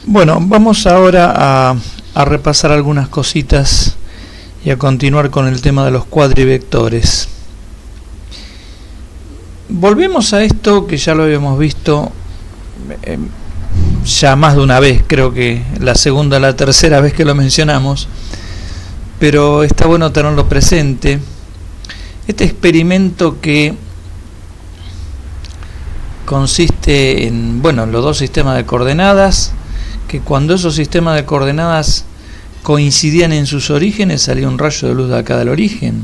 Bueno, vamos ahora a repasar algunas cositas y a continuar con el tema de los cuadrivectores. Volvemos a esto que ya lo habíamos visto ya más de una vez, creo que la segunda o la tercera vez que lo mencionamos, pero está bueno tenerlo presente. Este experimento que consiste en, los dos sistemas de coordenadas, que cuando esos sistemas de coordenadas coincidían en sus orígenes, salía un rayo de luz de acá del origen,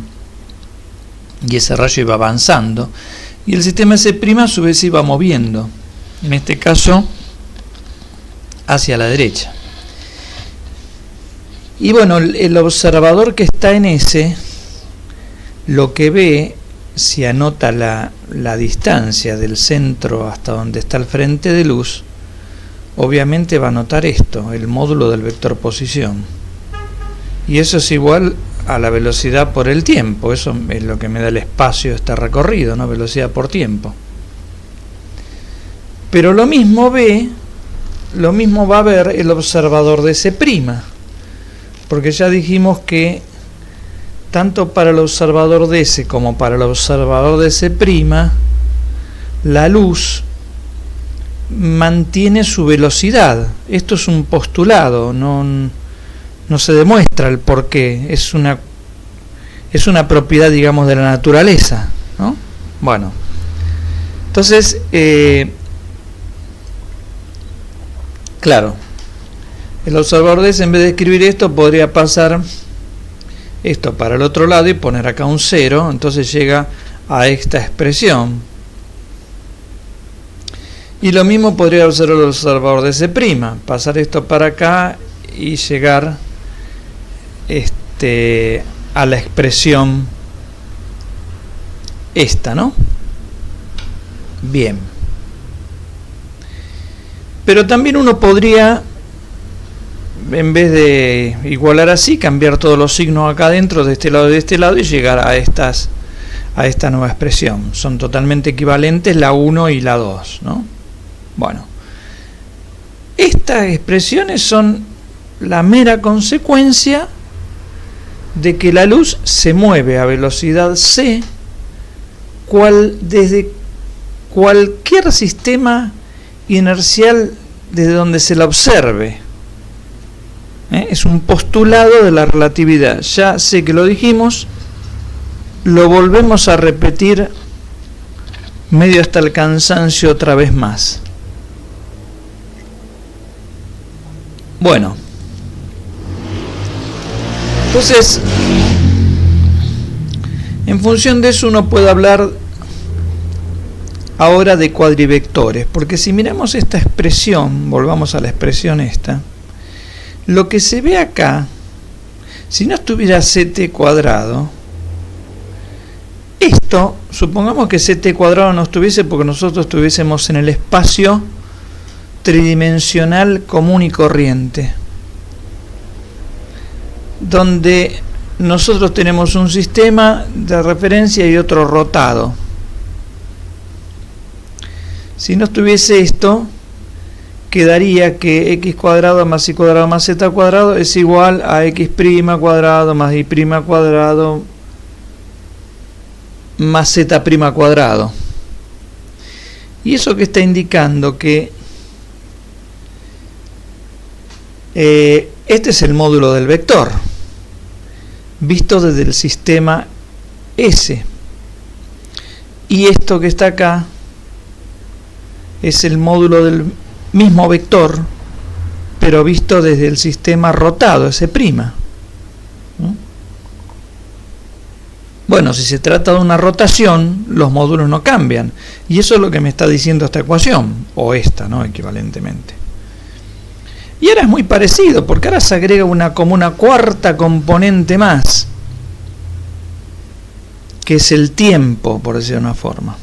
y ese rayo iba avanzando, y el sistema S' a su vez iba moviendo, en este caso hacia la derecha. Y bueno, el observador que está en S, lo que ve, si anota la distancia del centro hasta donde está el frente de luz, obviamente va a notar esto, el módulo del vector posición. Y eso es igual a la velocidad por el tiempo. Eso es lo que me da el espacio de este recorrido, ¿no? Velocidad por tiempo. Pero lo mismo va a ver el observador de S', porque ya dijimos que tanto para el observador de S como para el observador de S', la luz mantiene su velocidad. Esto es un postulado, no se demuestra el porqué, es una propiedad, digamos, de la naturaleza, ¿no? Bueno, entonces, claro, el observador de S, en vez de escribir esto, podría pasar esto para el otro lado y poner acá un 0, entonces llega a esta expresión. Y lo mismo podría hacer el observador de S', pasar esto para acá y llegar a la expresión esta, ¿no? Bien. Pero también uno podría, en vez de igualar así, cambiar todos los signos acá adentro, de este lado y de este lado, y llegar a esta nueva expresión. Son totalmente equivalentes la 1 y la 2, ¿no? Bueno, estas expresiones son la mera consecuencia de que la luz se mueve a velocidad c desde cualquier sistema inercial desde donde se la observe. Es un postulado de la relatividad. Ya sé que lo dijimos, lo volvemos a repetir medio hasta el cansancio otra vez más. Bueno, entonces, en función de eso uno puede hablar ahora de cuadrivectores, porque si miramos esta expresión, volvamos a la expresión esta, lo que se ve acá, si no estuviera ct cuadrado, esto, supongamos que ct cuadrado no estuviese porque nosotros estuviésemos en el espacio tridimensional común y corriente, donde nosotros tenemos un sistema de referencia y otro rotado. Si no estuviese esto, quedaría que x cuadrado más y cuadrado más z cuadrado es igual a x' cuadrado más y' cuadrado más z' cuadrado. Y eso que está indicando que este es el módulo del vector, visto desde el sistema S. Y esto que está acá es el módulo del mismo vector, pero visto desde el sistema rotado, S'. Bueno, si se trata de una rotación, los módulos no cambian. Y eso es lo que me está diciendo esta ecuación, o esta, ¿no? Equivalentemente. Y ahora es muy parecido, porque ahora se agrega como una cuarta componente más, que es el tiempo, por decirlo de una forma.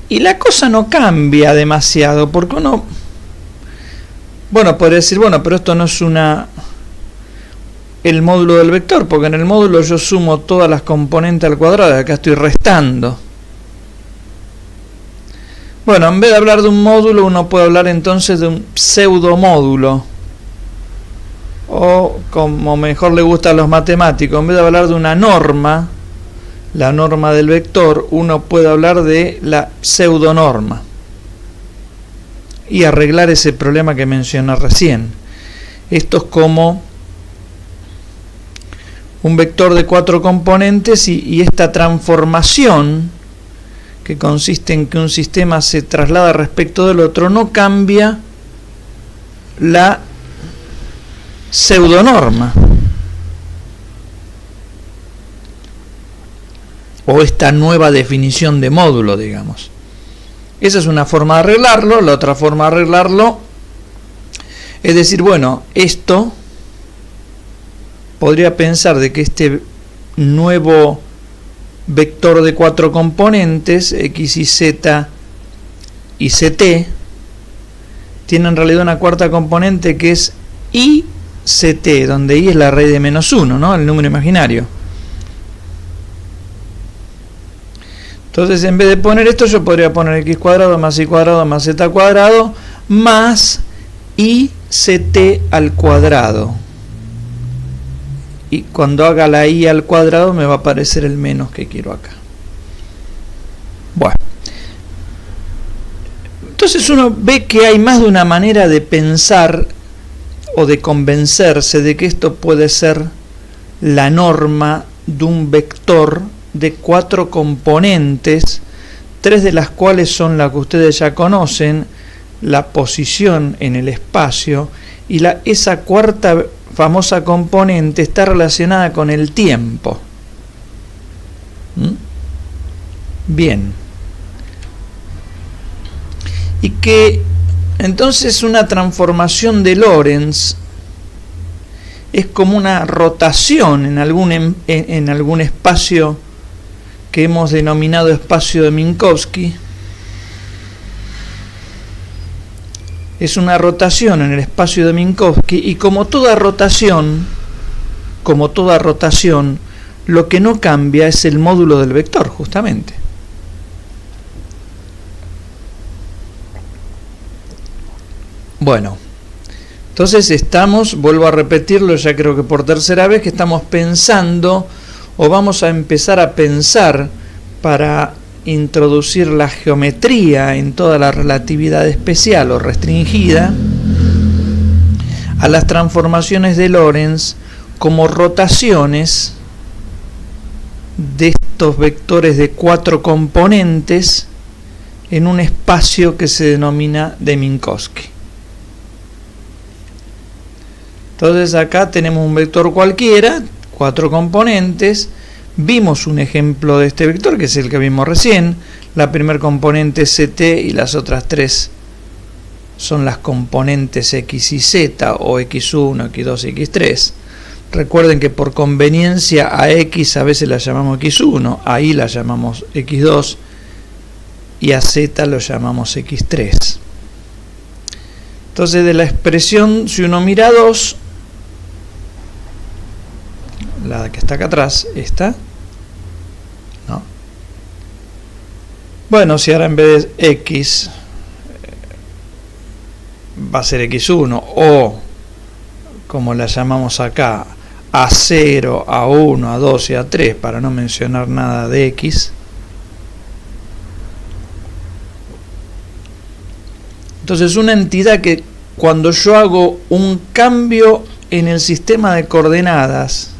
Y la cosa no cambia demasiado, porque uno, podría decir, pero esto no es el módulo del vector, porque en el módulo yo sumo todas las componentes al cuadrado, y acá estoy restando. Bueno, en vez de hablar de un módulo, uno puede hablar entonces de un pseudomódulo. O, como mejor le gusta a los matemáticos, en vez de hablar de una norma, la norma del vector, uno puede hablar de la pseudonorma y arreglar ese problema que mencioné recién. Esto es como un vector de 4 componentes y esta transformación, que consiste en que un sistema se traslada respecto del otro, no cambia la pseudonorma o esta nueva definición de módulo, digamos. Esa es una forma de arreglarlo. La otra forma de arreglarlo es decir, bueno, esto podría pensar de que este nuevo vector de 4 componentes, x y z y ct, tiene en realidad una cuarta componente que es ict, donde i es la raíz de -1, ¿no? El número imaginario. Entonces, en vez de poner esto, yo podría poner x cuadrado más y cuadrado más z cuadrado más ict al cuadrado. Y cuando haga la i al cuadrado me va a aparecer el menos que quiero acá. Bueno. Entonces uno ve que hay más de una manera de pensar o de convencerse de que esto puede ser la norma de un vector de 4 componentes, 3 de las cuales son las que ustedes ya conocen, la posición en el espacio, y esa cuarta famosa componente está relacionada con el tiempo. Bien. Y que entonces una transformación de Lorentz es como una rotación en algún espacio que hemos denominado espacio de Minkowski. Es una rotación en el espacio de Minkowski, y como toda rotación, lo que no cambia es el módulo del vector, justamente. Bueno, entonces vuelvo a repetirlo, ya creo que por tercera vez, que estamos pensando, o vamos a empezar a pensar, para introducir la geometría en toda la relatividad especial o restringida, a las transformaciones de Lorentz como rotaciones de estos vectores de 4 componentes en un espacio que se denomina de Minkowski. Entonces acá tenemos un vector cualquiera, 4 componentes. Vimos un ejemplo de este vector, que es el que vimos recién. La primera componente es ct y las otras 3 son las componentes x y z, o x1, x2 y x3. Recuerden que por conveniencia a x a veces la llamamos x1, a y la llamamos x2 y a z lo llamamos x3. Entonces, de la expresión, si uno mira 2, la que está acá atrás, esta, ¿no? Bueno, si ahora en vez de x va a ser x1, o como la llamamos acá, a0, a1, a2 y a3, para no mencionar nada de x. Entonces, una entidad que cuando yo hago un cambio en el sistema de coordenadas,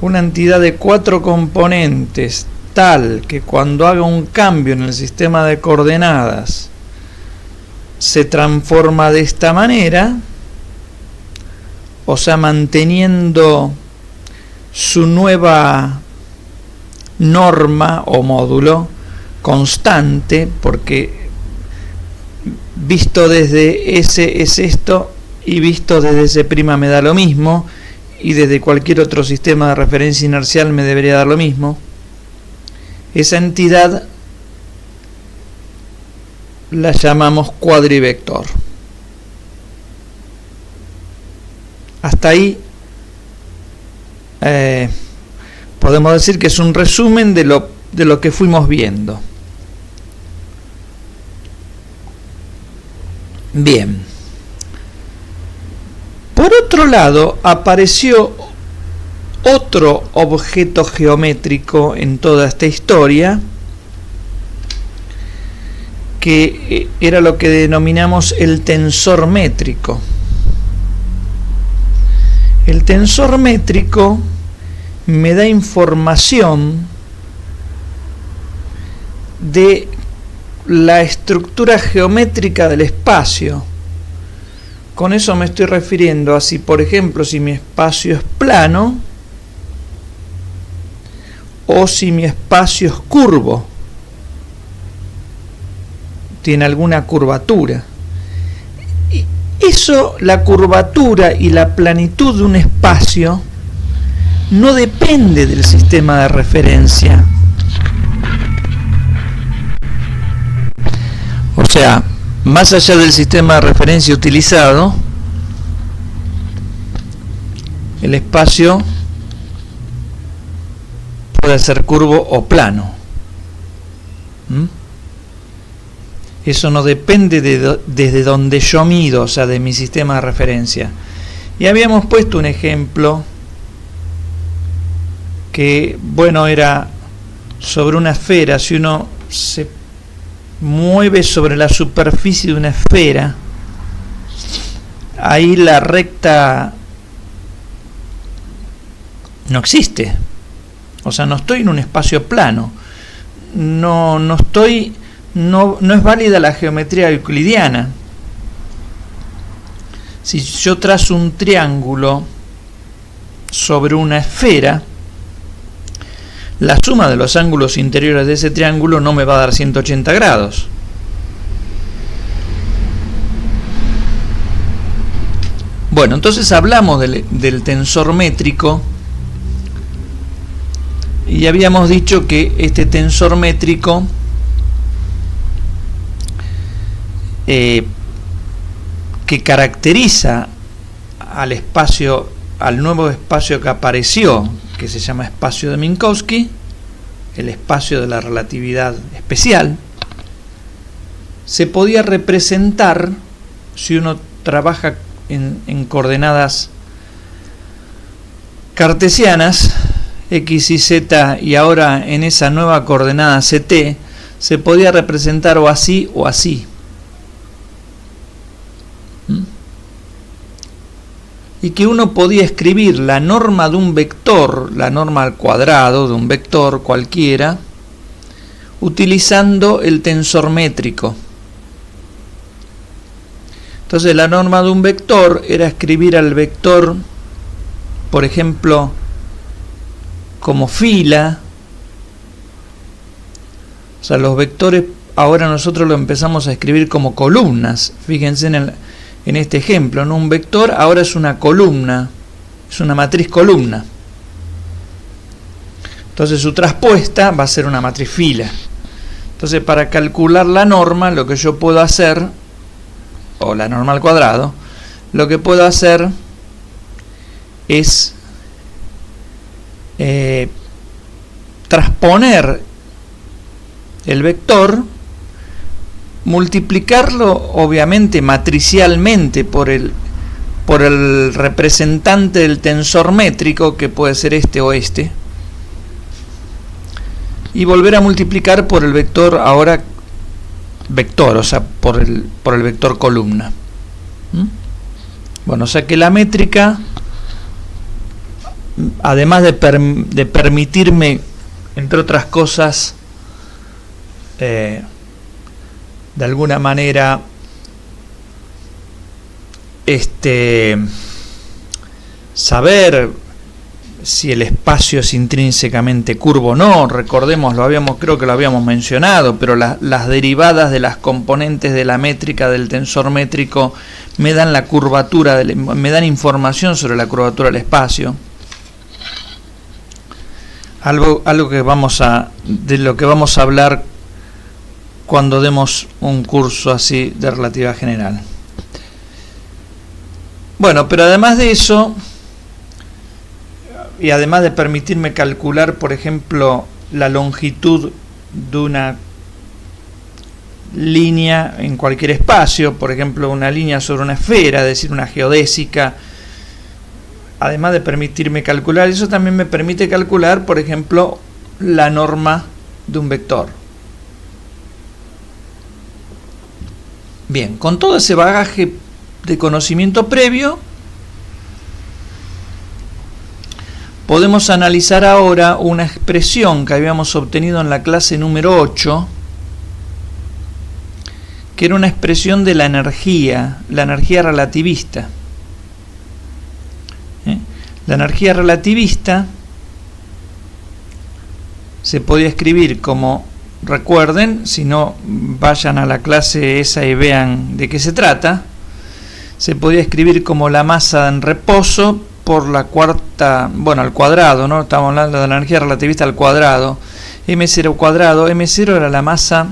una entidad de 4 componentes, tal que cuando haga un cambio en el sistema de coordenadas se transforma de esta manera, o sea, manteniendo su nueva norma o módulo constante, porque visto desde S es esto y visto desde S' me da lo mismo, y desde cualquier otro sistema de referencia inercial me debería dar lo mismo. Esa entidad la llamamos cuadrivector. Hasta ahí podemos decir que es un resumen de lo que fuimos viendo. Bien. Por otro lado, apareció otro objeto geométrico en toda esta historia, que era lo que denominamos el tensor métrico. El tensor métrico me da información de la estructura geométrica del espacio. Con eso me estoy refiriendo a si, por ejemplo, si mi espacio es plano o si mi espacio es curvo, tiene alguna curvatura. Eso, la curvatura y la planitud de un espacio, no depende del sistema de referencia. O sea, más allá del sistema de referencia utilizado, el espacio puede ser curvo o plano. Eso no depende desde donde yo mido, o sea, de mi sistema de referencia. Y habíamos puesto un ejemplo que, bueno, era sobre una esfera. Si uno se mueve sobre la superficie de una esfera, ahí la recta no existe. O sea, no estoy en un espacio plano. No es válida la geometría euclidiana. Si yo trazo un triángulo sobre una esfera, la suma de los ángulos interiores de ese triángulo no me va a dar 180 grados. Bueno, entonces hablamos del tensor métrico y habíamos dicho que este tensor métrico que caracteriza al espacio, al nuevo espacio que apareció, que se llama espacio de Minkowski, el espacio de la relatividad especial, se podía representar, si uno trabaja en coordenadas cartesianas, x y z, y ahora en esa nueva coordenada ct, se podía representar o así o así. Y que uno podía escribir la norma de un vector, la norma al cuadrado de un vector cualquiera, utilizando el tensor métrico. Entonces la norma de un vector era escribir al vector, por ejemplo, como fila. O sea, los vectores ahora nosotros lo empezamos a escribir como columnas. Fíjense en este ejemplo, ¿no? Un vector ahora es una columna, es una matriz columna. Entonces su traspuesta va a ser una matriz fila. Entonces, para calcular la norma, lo que yo puedo hacer, o la norma al cuadrado, lo que puedo hacer es transponer el vector, multiplicarlo obviamente matricialmente por el representante del tensor métrico, que puede ser este o este, y volver a multiplicar por el vector, ahora vector, o sea, por el vector columna. Bueno, o sea que la métrica, además de permitirme, entre otras cosas, de alguna manera saber si el espacio es intrínsecamente curvo o no. Recordemos, creo que lo habíamos mencionado, pero las derivadas de las componentes de la métrica del tensor métrico me dan la curvatura, me dan información sobre la curvatura del espacio. Algo que de lo que vamos a hablar cuando demos un curso así de relatividad general. Bueno, pero además de eso, y además de permitirme calcular, por ejemplo, la longitud línea en cualquier espacio, por ejemplo una línea sobre una esfera, es decir, una geodésica. Además de permitirme calcular, eso también me permite calcular, por ejemplo, la norma de un vector. Bien, con todo ese bagaje de conocimiento previo, podemos analizar ahora una expresión que habíamos obtenido en la clase número 8, que era una expresión de la energía relativista. La energía relativista se podía escribir como, recuerden, si no vayan a la clase esa y vean de qué se trata, se podía escribir como la masa en reposo por la cuarta, bueno, al cuadrado, ¿no? Estamos hablando de la energía relativista al cuadrado, m0 cuadrado. M0 era la masa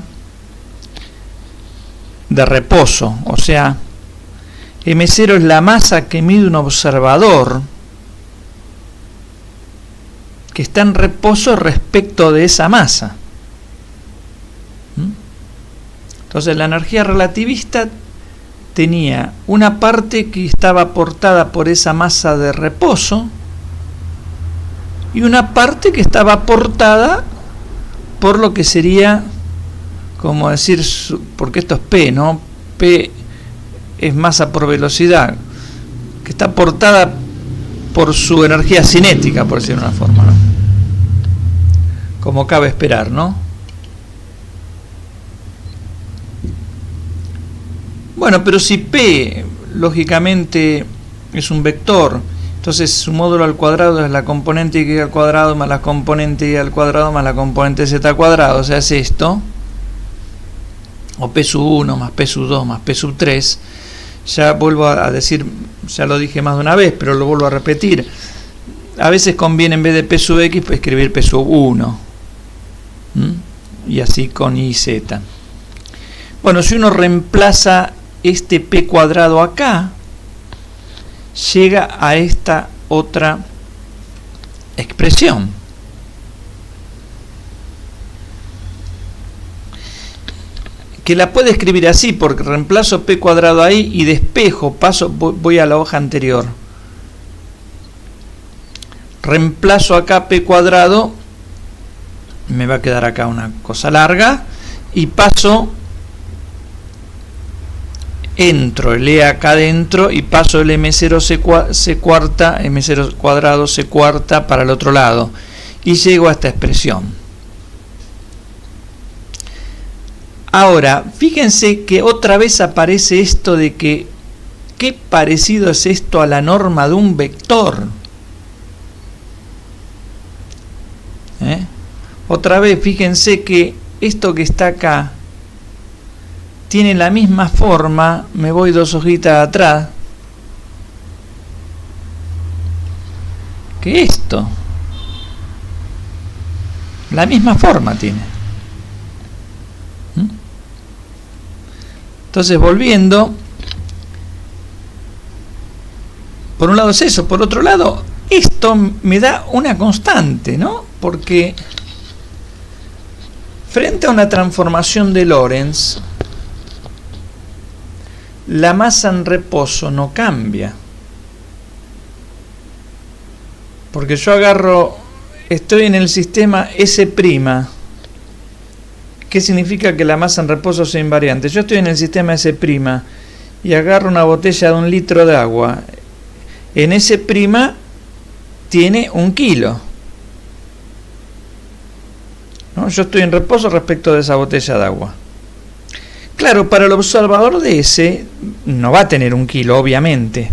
de reposo, o sea, m0 es la masa que mide un observador que está en reposo respecto de esa masa. Entonces la energía relativista tenía una parte que estaba aportada por esa masa de reposo y una parte que estaba aportada por lo que sería, como decir, porque esto es P, ¿no? P es masa por velocidad, que está aportada por su energía cinética, por decirlo de una forma, ¿no? Como cabe esperar, ¿no? Bueno, pero si P, lógicamente, es un vector, entonces su módulo al cuadrado es la componente y al cuadrado más la componente y al cuadrado más la componente z al cuadrado, o sea, es esto, o P sub 1 más P sub 2 más P sub 3, ya vuelvo a decir, ya lo dije más de una vez, pero lo vuelvo a repetir, a veces conviene en vez de P sub x, pues escribir P sub 1, y así con y z. Bueno, si uno reemplaza este P cuadrado acá, llega a esta otra expresión. Que la puede escribir así, porque reemplazo P cuadrado ahí y despejo, voy a la hoja anterior. Reemplazo acá P cuadrado, me va a quedar acá una cosa larga, y paso, entro el E acá adentro y paso el M0 C cuarta, M0 cuadrado C cuarta para el otro lado, y llego a esta expresión. Ahora, fíjense que otra vez aparece esto de que, ¿qué parecido es esto a la norma de un vector? Otra vez, fíjense que esto que está acá tiene la misma forma, me voy 2 hojitas atrás, que esto. La misma forma tiene. Entonces, volviendo, por un lado es eso, por otro lado, esto me da una constante, ¿no? Porque frente a una transformación de Lorentz, la masa en reposo no cambia. Porque yo agarro, estoy en el sistema S'. ¿Qué significa que la masa en reposo sea invariante? Yo estoy en el sistema S' y agarro una botella de 1 litro de agua. En S' tiene 1 kilo. ¿No? Yo estoy en reposo respecto de esa botella de agua. Claro, para el observador de S no va a tener 1 kilo, obviamente.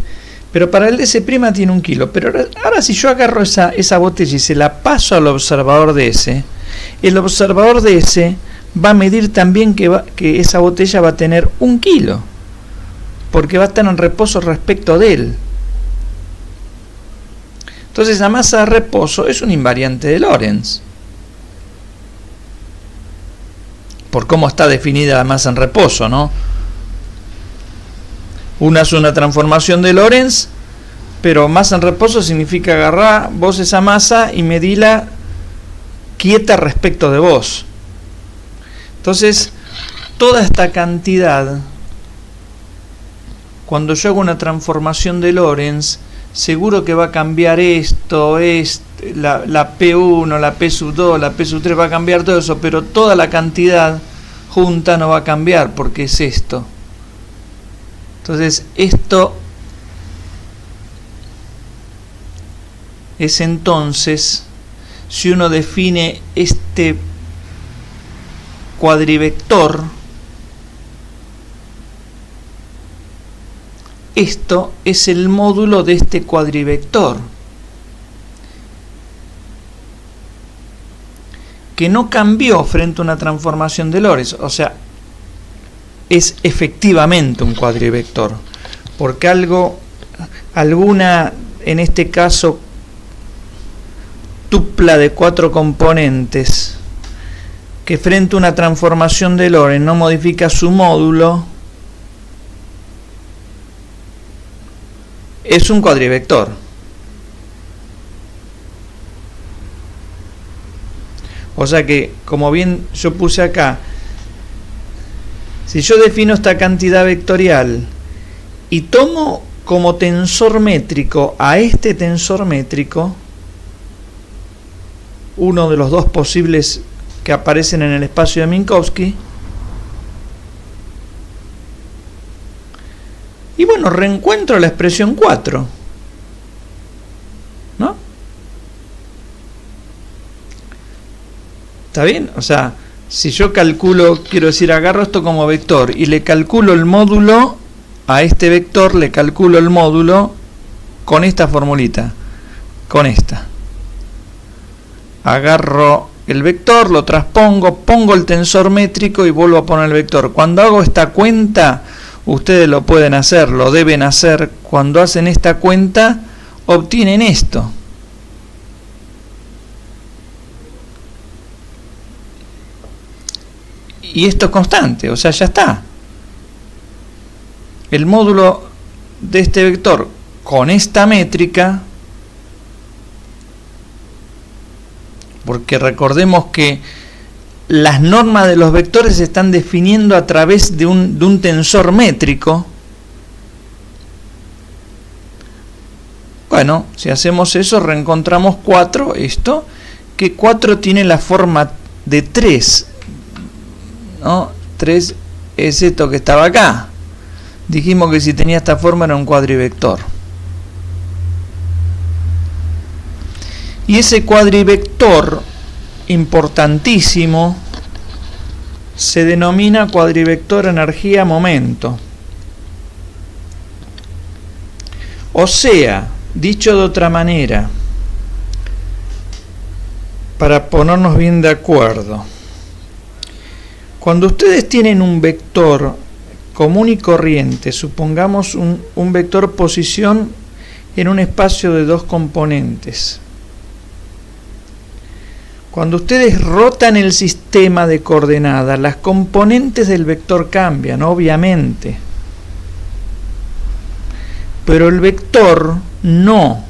Pero para el de S' tiene 1 kilo. Pero ahora si yo agarro esa botella y se la paso al observador de S, el observador de S va a medir también que esa botella va a tener 1 kilo. Porque va a estar en reposo respecto de él. Entonces la masa de reposo es un invariante de Lorentz. Por cómo está definida la masa en reposo, ¿no? Una es una transformación de Lorentz, pero masa en reposo significa agarrar vos esa masa y medila quieta respecto de vos. Entonces, toda esta cantidad, cuando yo hago una transformación de Lorentz, seguro que va a cambiar esto, la P1, la P sub 2, la P sub 3, va a cambiar todo eso, pero toda la cantidad junta no va a cambiar porque es esto. Entonces, esto es entonces, si uno define este cuadrivector, esto es el módulo de este cuadrivector, que no cambió frente a una transformación de Lorentz, o sea, es efectivamente un cuadrivector, porque alguna, en este caso, tupla de 4 componentes, que frente a una transformación de Lorentz no modifica su módulo, es un cuadrivector. O sea que, como bien yo puse acá, si yo defino esta cantidad vectorial y tomo como tensor métrico a este tensor métrico, uno de los dos posibles que aparecen en el espacio de Minkowski, y bueno, reencuentro la expresión 4, ¿no? ¿Está bien? O sea, si yo calculo, quiero decir, agarro esto como vector y le calculo el módulo a este vector, le calculo el módulo con esta formulita, con esta. Agarro el vector, lo transpongo, pongo el tensor métrico y vuelvo a poner el vector. Cuando hago esta cuenta, ustedes lo pueden hacer, lo deben hacer. Cuando hacen esta cuenta, obtienen esto. Y esto es constante, o sea, ya está. El módulo de este vector con esta métrica, porque recordemos que las normas de los vectores se están definiendo a través de un tensor métrico. Bueno, si hacemos eso, reencontramos 4, esto, que 4 tiene la forma de 3, ¿no? 3 es esto que estaba acá. Dijimos que si tenía esta forma era un cuadrivector. Y ese cuadrivector importantísimo se denomina cuadrivector energía-momento. O sea, dicho de otra manera, para ponernos bien de acuerdo, cuando ustedes tienen un vector común y corriente, supongamos un vector posición en un espacio de 2 componentes, cuando ustedes rotan el sistema de coordenadas, las componentes del vector cambian, obviamente. Pero el vector no.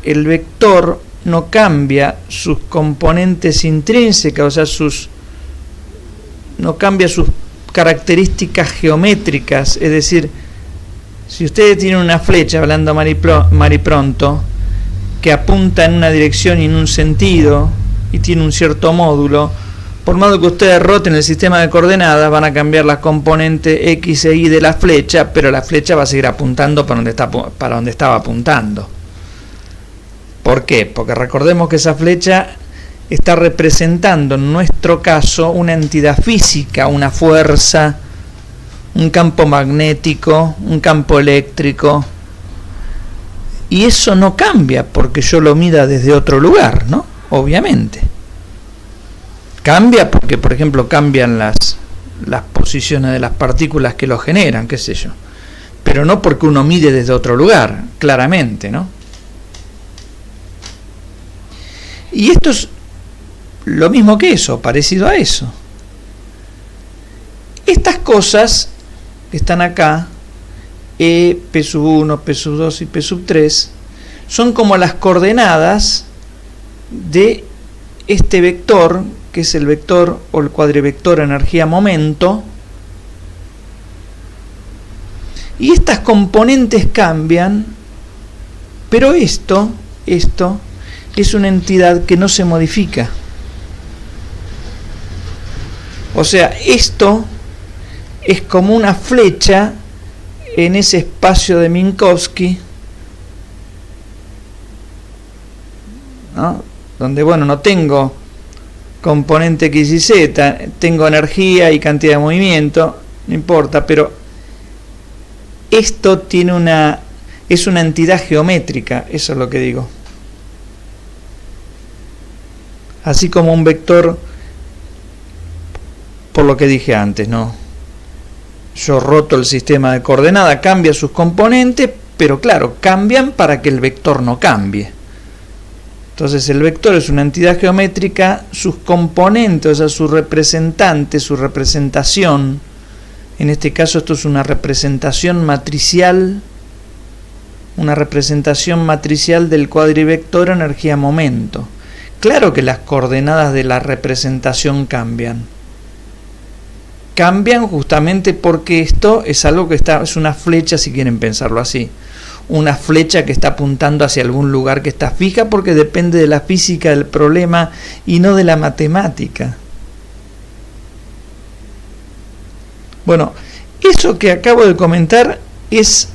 El vector no cambia sus componentes intrínsecas, o sea, no cambia sus características geométricas. Es decir, si ustedes tienen una flecha, hablando mal y pronto, que apunta en una dirección y en un sentido y tiene un cierto módulo, por modo que ustedes roten el sistema de coordenadas, van a cambiar las componentes X e Y de la flecha, pero la flecha va a seguir apuntando para donde estaba apuntando. ¿Por qué? Porque recordemos que esa flecha está representando, en nuestro caso, una entidad física, una fuerza, un campo magnético, un campo eléctrico. Y eso no cambia porque yo lo mida desde otro lugar, ¿no? Obviamente. Cambia porque, por ejemplo, cambian las posiciones de las partículas que lo generan, qué sé yo. Pero no porque uno mide desde otro lugar, claramente, ¿no? Y esto es lo mismo que eso, parecido a eso. Estas cosas que están acá, E, P sub 1, P sub 2 y P sub 3, son como las coordenadas de este vector que es el vector o el cuadrivector energía-momento, y estas componentes cambian, pero esto es una entidad que no se modifica. O sea, esto es como una flecha en ese espacio de Minkowski, ¿no? Donde, bueno, no tengo componente X y Z, tengo energía y cantidad de movimiento, no importa, pero esto tiene es una entidad geométrica, eso es lo que digo. Así como un vector, por lo que dije antes, ¿no? Yo roto el sistema de coordenadas, cambia sus componentes, pero claro, cambian para que el vector no cambie. Entonces el vector es una entidad geométrica, sus componentes, o sea, su representante, su representación, en este caso esto es una representación matricial del cuadrivector energía-momento. Claro que las coordenadas de la representación cambian. Cambian justamente porque esto es algo que es una flecha, si quieren pensarlo así. Una flecha que está apuntando hacia algún lugar que está fija porque depende de la física del problema y no de la matemática. Bueno, eso que acabo de comentar es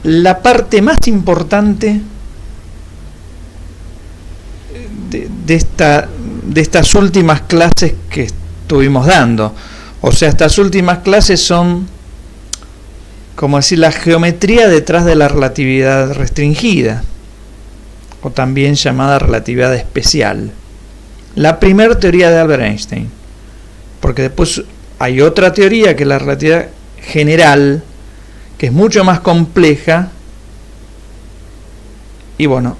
la parte más importante de estas últimas clases que estuvimos dando. O sea, estas últimas clases son, como decir, la geometría detrás de la relatividad restringida, o también llamada relatividad especial. La primera teoría de Albert Einstein, porque después hay otra teoría que es la relatividad general, que es mucho más compleja, y bueno,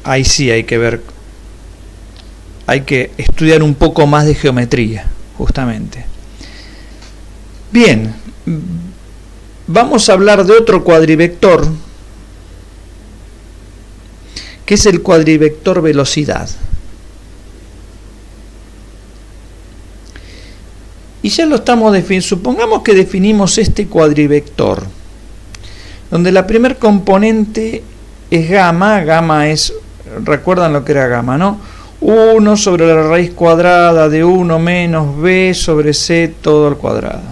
ahí sí hay que estudiar un poco más de geometría, justamente. Bien, vamos a hablar de otro cuadrivector, que es el cuadrivector velocidad. Y ya lo estamos definiendo. Supongamos que definimos este cuadrivector, donde la primer componente es gamma. Gamma es, recuerdan lo que era gamma, ¿no? 1 sobre la raíz cuadrada de 1 menos b sobre c todo al cuadrado.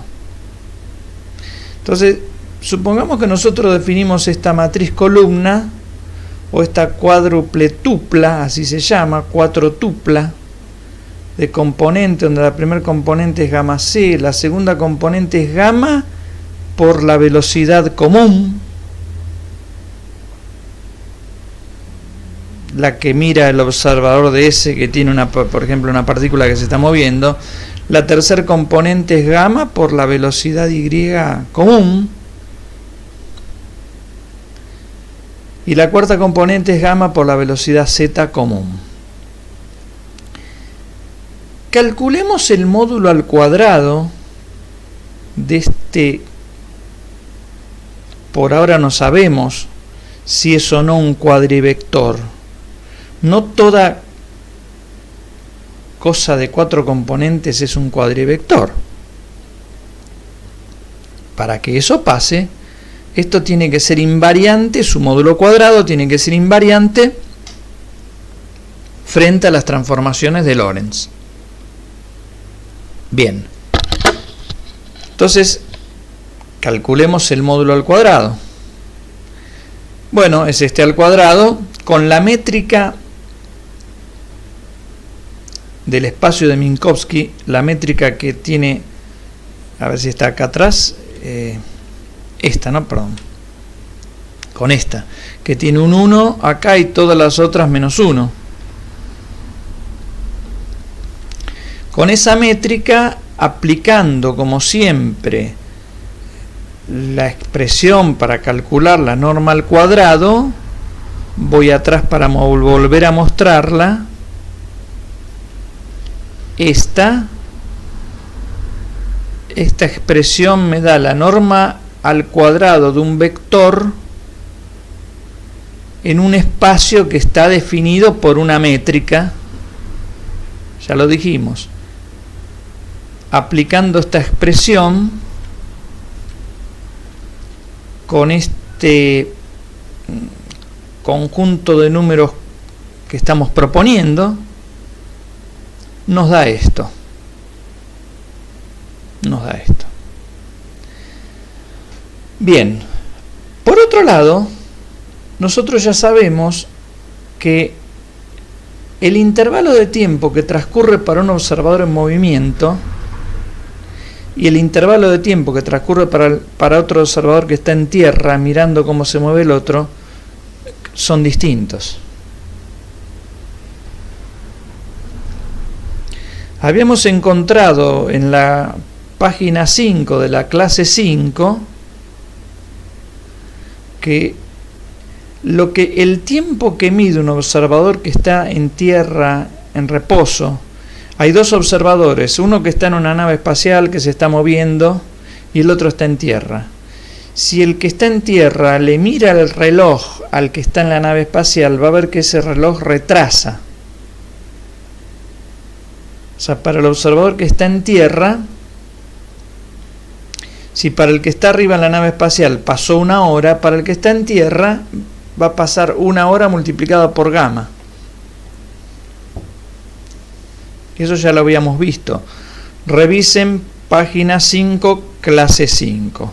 Entonces, supongamos que nosotros definimos esta matriz columna, o esta cuádruple tupla, así se llama, cuatrotupla, de componente, donde la primera componente es gamma c, la segunda componente es gamma por la velocidad común, la que mira el observador de S, que tiene por ejemplo una partícula que se está moviendo. La tercera componente es gamma por la velocidad y común, y la cuarta componente es gamma por la velocidad z común. Calculemos el módulo al cuadrado de este. Por ahora no sabemos si es o no un cuadrivector. No toda cosa de 4 componentes es un cuadrivector. Para que eso pase, esto tiene que ser invariante, su módulo cuadrado tiene que ser invariante frente a las transformaciones de Lorentz. Bien, entonces calculemos el módulo al cuadrado. Bueno, es este al cuadrado con la métrica del espacio de Minkowski, la métrica que tiene, a ver si está acá atrás, con esta, que tiene un 1 acá y todas las otras menos 1. Con esa métrica, aplicando como siempre la expresión para calcular la norma al cuadrado, voy atrás para volver a mostrarla. Esta expresión me da la norma al cuadrado de un vector en un espacio que está definido por una métrica, ya lo dijimos. Aplicando esta expresión con este conjunto de números que estamos proponiendo, nos da esto. Bien, por otro lado, nosotros ya sabemos que el intervalo de tiempo que transcurre para un observador en movimiento y el intervalo de tiempo que transcurre para otro observador que está en tierra mirando cómo se mueve el otro son distintos. Habíamos encontrado en la página 5 de la clase 5 que el tiempo que mide un observador que está en tierra en reposo, hay dos observadores, uno que está en una nave espacial que se está moviendo y el otro está en tierra. Si el que está en tierra le mira el reloj al que está en la nave espacial, va a ver que ese reloj retrasa. O sea, para el observador que está en tierra, si para el que está arriba en la nave espacial pasó 1 hora, para el que está en tierra va a pasar 1 hora multiplicada por gamma. Eso ya lo habíamos visto. Revisen página 5, clase 5.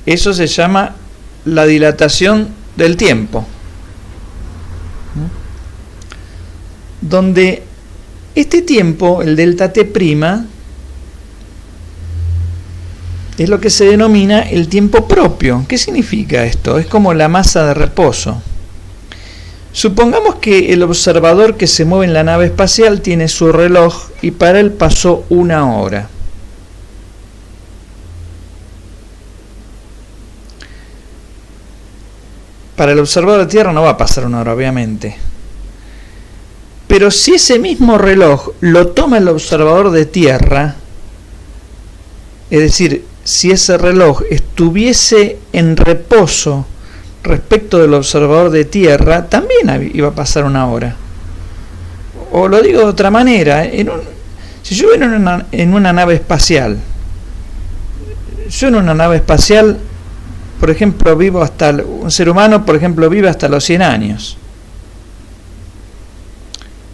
Eso se llama la dilatación del tiempo. Donde este tiempo, el delta t', es lo que se denomina el tiempo propio. ¿Qué significa esto? Es como la masa de reposo. Supongamos que el observador que se mueve en la nave espacial tiene su reloj y para él pasó 1 hora. Para el observador de tierra no va a pasar 1 hora, obviamente. Pero si ese mismo reloj lo toma el observador de tierra, es decir, si ese reloj estuviese en reposo respecto del observador de tierra, también iba a pasar 1 hora. O lo digo de otra manera, si yo voy en una nave espacial, por ejemplo, un ser humano, por ejemplo, vive hasta los 100 años.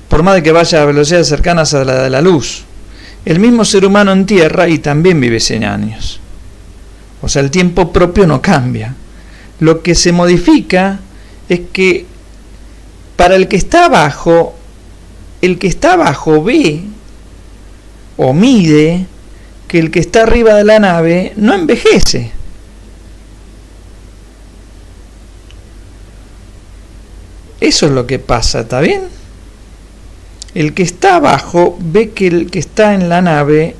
Por más de que vaya a velocidades cercanas a la de la luz. El mismo ser humano en tierra y también vive 100 años. O sea, el tiempo propio no cambia. Lo que se modifica es que para el que está abajo ve o mide que el que está arriba de la nave no envejece. Eso es lo que pasa, ¿está bien? El que está abajo ve que el que está en la nave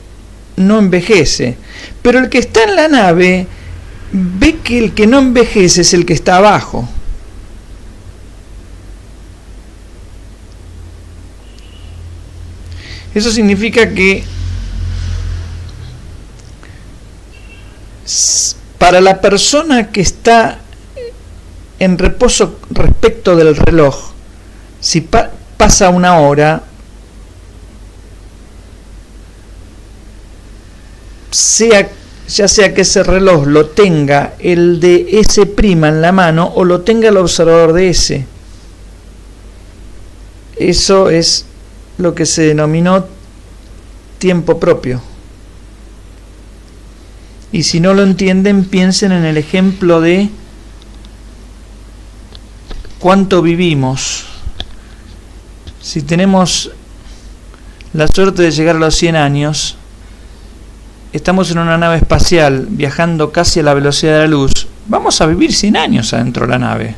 no envejece, pero el que está en la nave ve que el que no envejece es el que está abajo. Eso significa que para la persona que está en reposo respecto del reloj, si pasa 1 hora, ya sea que ese reloj lo tenga el de S' en la mano o lo tenga el observador de S. Eso es lo que se denominó tiempo propio. Y si no lo entienden, piensen en el ejemplo de cuánto vivimos. Si tenemos la suerte de llegar a los 100 años, estamos en una nave espacial viajando casi a la velocidad de la luz, vamos a vivir 100 años adentro de la nave.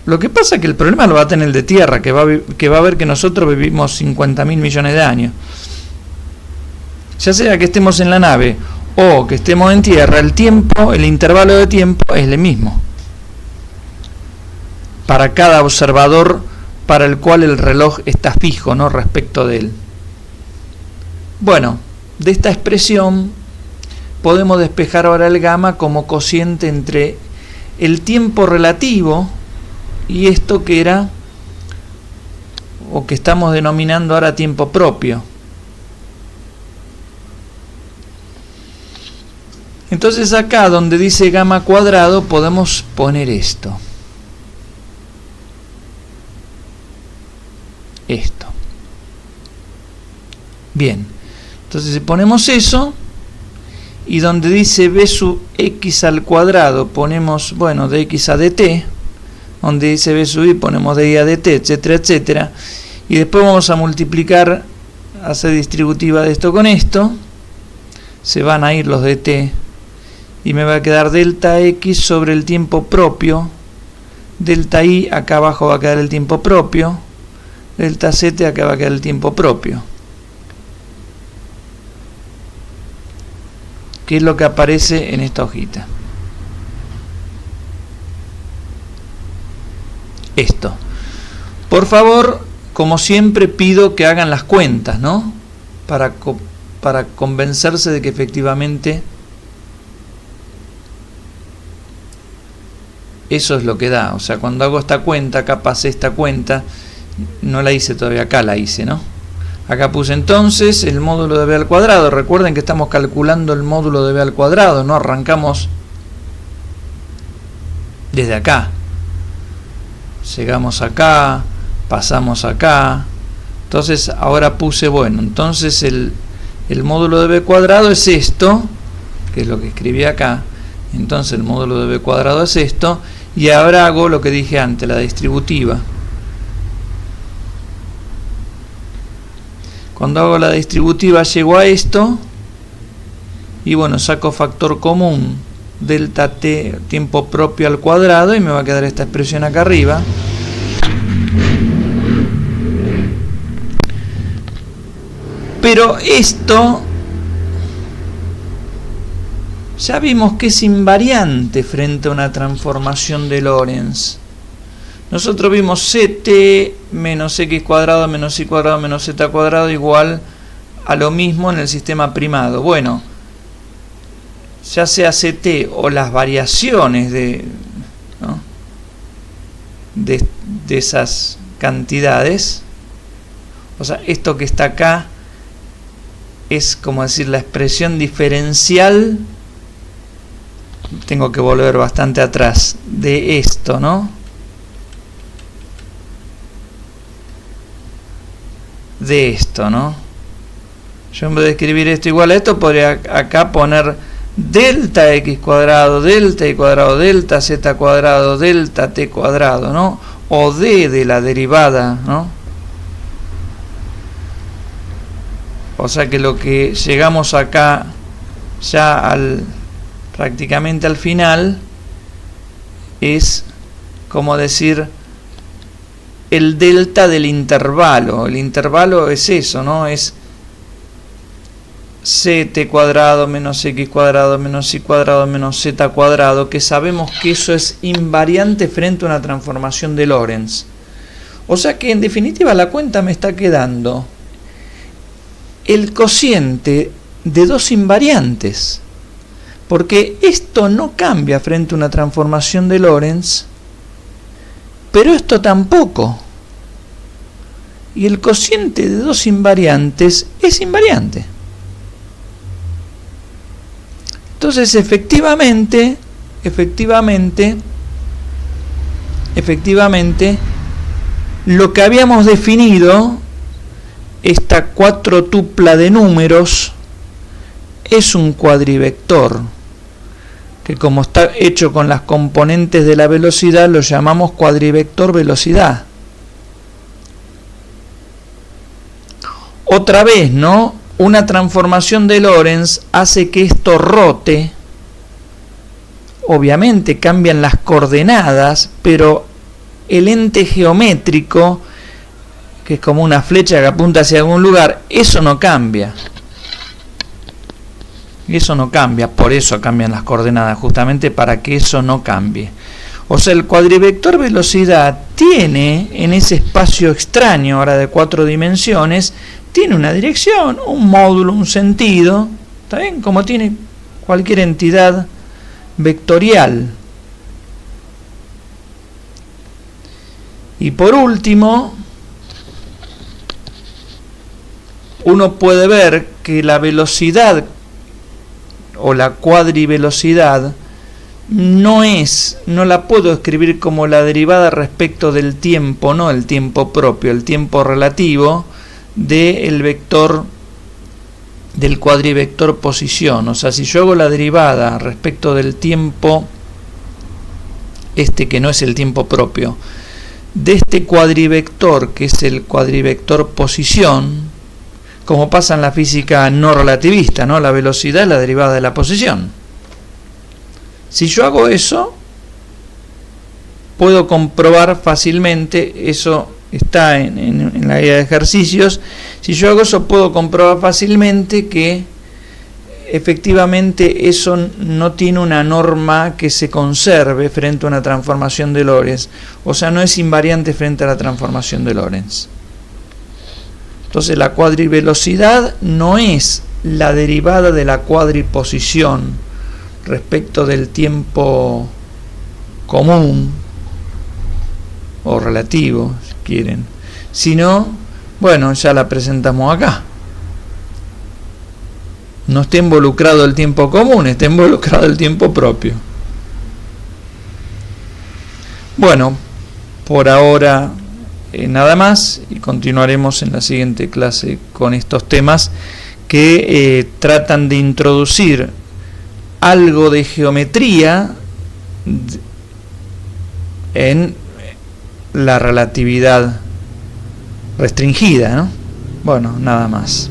Lo que pasa es que el problema lo va a tener el de tierra, que va a ver que nosotros vivimos 50.000 millones de años. Ya sea que estemos en la nave o que estemos en tierra, el intervalo de tiempo es el mismo para cada observador para el cual el reloj está fijo, ¿no?, respecto de él. Bueno, de esta expresión podemos despejar ahora el gamma como cociente entre el tiempo relativo y esto que era, o que estamos denominando ahora tiempo propio. Entonces acá donde dice gamma cuadrado podemos poner esto. Esto. Bien. Entonces si ponemos eso, y donde dice b sub x al cuadrado ponemos, bueno, de x a dt, donde dice b sub y ponemos de y a dt, etcétera, etcétera, y después vamos a multiplicar, hacer distributiva de esto con esto, se van a ir los dt, y me va a quedar delta x sobre el tiempo propio, delta y, acá abajo va a quedar el tiempo propio, delta z, acá va a quedar el tiempo propio. Que es lo que aparece en esta hojita. Esto. Por favor, como siempre, pido que hagan las cuentas, ¿no? Para convencerse de que efectivamente eso es lo que da. O sea, cuando hago esta cuenta, acá pasé esta cuenta, no la hice todavía, acá la hice, ¿no? Acá puse entonces el módulo de b al cuadrado. Recuerden que estamos calculando el módulo de b al cuadrado, no arrancamos desde acá. Llegamos acá, pasamos acá. Entonces ahora puse, bueno, entonces el módulo de b cuadrado es esto, que es lo que escribí acá. Entonces el módulo de b cuadrado es esto. Y ahora hago lo que dije antes, la distributiva. Cuando hago la distributiva llego a esto y bueno, saco factor común, delta t, tiempo propio al cuadrado, y me va a quedar esta expresión acá arriba. Pero esto ya vimos que es invariante frente a una transformación de Lorentz. Nosotros vimos ct menos x cuadrado menos y cuadrado menos z cuadrado igual a lo mismo en el sistema primado. Bueno, ya sea ct o las variaciones ¿no? de esas cantidades, o sea, esto que está acá es como decir la expresión diferencial, tengo que volver bastante atrás, de esto, ¿no? De esto, ¿no? Yo en vez de escribir esto igual a esto, podría acá poner delta x cuadrado, delta y cuadrado, delta z cuadrado, delta t cuadrado, ¿no? O d de la derivada, ¿no? O sea que lo que llegamos acá ya prácticamente al final es como decir el delta del intervalo. El intervalo es eso, ¿no? Es ct cuadrado menos x cuadrado menos y cuadrado menos z cuadrado, que sabemos que eso es invariante frente a una transformación de Lorentz. O sea que en definitiva la cuenta me está quedando el cociente de dos invariantes, porque esto no cambia frente a una transformación de Lorentz, pero esto tampoco. Y el cociente de dos invariantes es invariante. Entonces, efectivamente, lo que habíamos definido, esta cuatrotupla de números, es un cuadrivector, que como está hecho con las componentes de la velocidad, lo llamamos cuadrivector velocidad. Otra vez, ¿no? Una transformación de Lorentz hace que esto rote. Obviamente cambian las coordenadas, pero el ente geométrico, que es como una flecha que apunta hacia algún lugar, eso no cambia. Eso no cambia, por eso cambian las coordenadas, justamente para que eso no cambie. O sea, el cuadrivector velocidad tiene en ese espacio extraño, ahora de 4 dimensiones, tiene una dirección, un módulo, un sentido, ¿está bien? Como tiene cualquier entidad vectorial. Y por último, uno puede ver que la velocidad o la cuadrivelocidad no la puedo escribir como la derivada respecto del tiempo, no el tiempo propio, el tiempo relativo del vector, del cuadrivector posición. O sea, si yo hago la derivada respecto del tiempo, que no es el tiempo propio, de este cuadrivector, que es el cuadrivector posición, como pasa en la física no relativista, ¿no? La velocidad es la derivada de la posición. Si yo hago eso, puedo comprobar fácilmente, eso está en la guía de ejercicios, si yo hago eso puedo comprobar fácilmente que efectivamente eso no tiene una norma que se conserve frente a una transformación de Lorentz, o sea, no es invariante frente a la transformación de Lorentz. Entonces la cuadrivelocidad no es la derivada de la cuadriposición respecto del tiempo común o relativo, si quieren, sino, bueno, ya la presentamos acá. No está involucrado el tiempo común, está involucrado el tiempo propio. Bueno, por ahora nada más, y continuaremos en la siguiente clase con estos temas que tratan de introducir algo de geometría en la relatividad restringida, ¿no? Bueno, nada más.